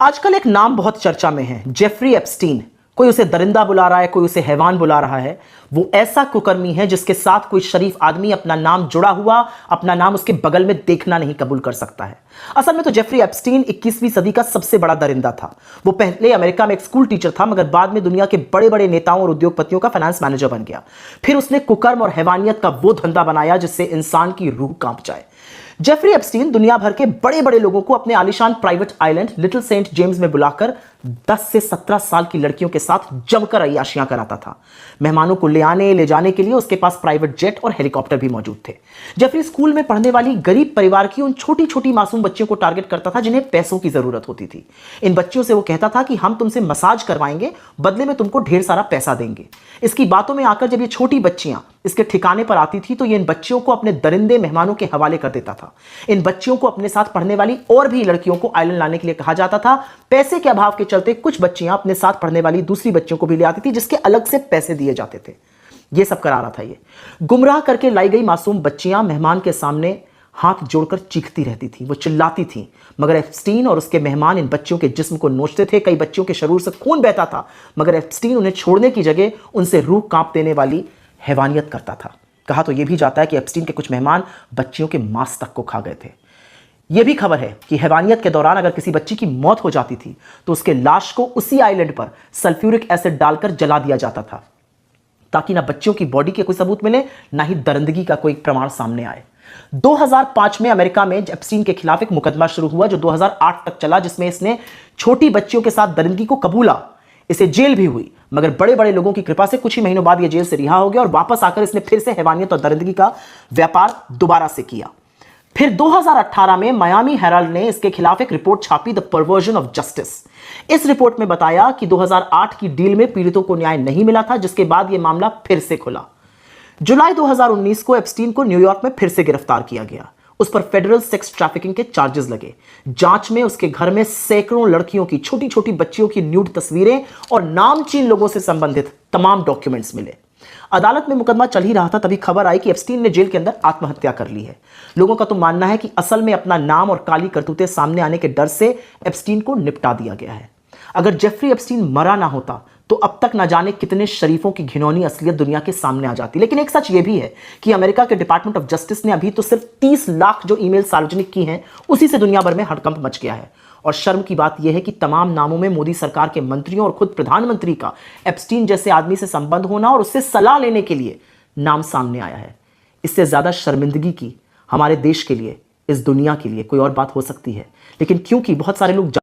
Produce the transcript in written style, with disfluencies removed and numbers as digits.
आजकल एक नाम बहुत चर्चा में है, जेफरी एप्स्टीन। कोई उसे दरिंदा बुला रहा है, कोई उसे हैवान बुला रहा है। वो ऐसा कुकर्मी है जिसके साथ कोई शरीफ आदमी अपना नाम जुड़ा हुआ, अपना नाम उसके बगल में देखना नहीं कबूल कर सकता है। असल में तो जेफरी एप्स्टीन 21वीं सदी का सबसे बड़ा दरिंदा था। वो पहले अमेरिका में एक स्कूल टीचर था, मगर बाद में दुनिया के बड़े बड़े नेताओं और उद्योगपतियों का फाइनेंस मैनेजर बन गया। फिर उसने कुकर्म और हैवानियत का वो धंधा बनाया जिससे इंसान की रूह कांप जाए। जेफरी एप्स्टीन दुनिया भर के बड़े बड़े लोगों को अपने आलीशान private island little Saint James में बुलाकर 10 से 17 साल की लड़कियों के साथ जमकर अय्याशियां कराता था। मेहमानों को ले जाने के लिए उसके पास प्राइवेट जेट और हेलीकॉप्टर भी मौजूद थे। जेफरी स्कूल में पढ़ने वाली गरीब परिवार की उन छोटी छोटी मासूम बच्चियों को टारगेट करता था जिन्हें पैसों की जरूरत होती थी। इन बच्चियों से वो कहता था कि हम तुमसे मसाज करवाएंगे, बदले में तुमको ढेर सारा पैसा देंगे। इसकी बातों में आकर जब ये छोटी बच्चियां इसके ठिकाने पर आती थी तो ये इन बच्चियों को अपने दरिंदे मेहमानों के हवाले कर देता था। इन बच्चियों को अपने साथ पढ़ने वाली और भी लड़कियों को आइलैंड लाने के लिए कहा जाता था। पैसे के अभाव के चलते कुछ बच्चियां अपने साथ पढ़ने वाली दूसरी बच्चियों को भी ले आती थी, जिसके अलग से पैसे दिए जाते थे। यह सब करा रहा था। ये गुमराह करके लाई गई मासूम बच्चियां मेहमान के सामने हाथ जोड़कर चीखती रहती थी, वो चिल्लाती थी, मगर एप्स्टीन और उसके मेहमान इन बच्चियों के जिस्म को नोचते थे। कई बच्चियों के शरीर से खून बहता था, मगर एप्स्टीन उन्हें छोड़ने की जगह उनसे रूह कांप देने वाली हैवानियत करता था। कहा तो यह भी जाता है कि एप्स्टीन के कुछ मेहमान बच्चियों के मांस तक को खा गए थे। यह भी खबर है कि हैवानियत के दौरान अगर किसी बच्ची की मौत हो जाती थी तो उसके लाश को उसी आइलैंड पर सल्फ्यूरिक एसिड डालकर जला दिया जाता था, ताकि ना बच्चियों की बॉडी के कोई सबूत मिले, ना ही दरिंदगी का कोई प्रमाण सामने आए। 2005 में अमेरिका में एप्स्टीन के खिलाफ एक मुकदमा शुरू हुआ जो 2008 तक चला, जिसमें इसने छोटी बच्चियों के साथ दरिंदगी को कबूला। इसे जेल भी हुई, मगर बड़े बड़े लोगों की कृपा से कुछ ही महीनों बाद यह जेल से रिहा हो गया और वापस आकर इसने फिर से हैवानियत और दरिंदगी का व्यापार दोबारा से किया। फिर 2018 में मायामी हेराल्ड ने इसके खिलाफ एक रिपोर्ट छापी, द परवर्जन ऑफ जस्टिस। इस रिपोर्ट में बताया कि 2008 की डील में पीड़ितों को न्याय नहीं मिला था, जिसके बाद यह मामला फिर से खुला। जुलाई 2019 को एप्स्टीन को न्यूयॉर्क में फिर से गिरफ्तार किया गया। उस पर फेडरल सेक्स ट्रैफिकिंग के चार्जेस लगे। जांच में उसके घर में सैकड़ों लड़कियों की, छोटी छोटी बच्चियों की न्यूड तस्वीरें और नामचीन लोगों से संबंधित तमाम डॉक्यूमेंट्स मिले। अदालत में मुकदमा चल ही रहा था, तभी खबर आई कि एप्स्टीन ने जेल के अंदर आत्महत्या कर ली है। लोगों का तो मानना है कि असल में अपना नाम और काली करतूतें सामने आने के डर से एप्स्टीन को निपटा दिया गया है। अगर जेफरी एप्स्टीन मरा ना होता तो अब तक ना जाने कितने शरीफों की घिनौनी असलियत दुनिया के सामने आ जाती। लेकिन एक सच यह भी है कि अमेरिका के डिपार्टमेंट ऑफ जस्टिस ने अभी तो सिर्फ 30 लाख जो ईमेल सार्वजनिक की हैं, उसी से दुनिया भर में हड़कंप मच गया है। और शर्म की बात यह है कि तमाम नामों में मोदी सरकार के मंत्रियों और खुद प्रधानमंत्री का एप्स्टीन जैसे आदमी से संबंध होना और उससे सलाह लेने के लिए नाम सामने आया है। इससे ज्यादा शर्मिंदगी की हमारे देश के लिए, इस दुनिया के लिए कोई और बात हो सकती है। लेकिन क्योंकि बहुत सारे लोग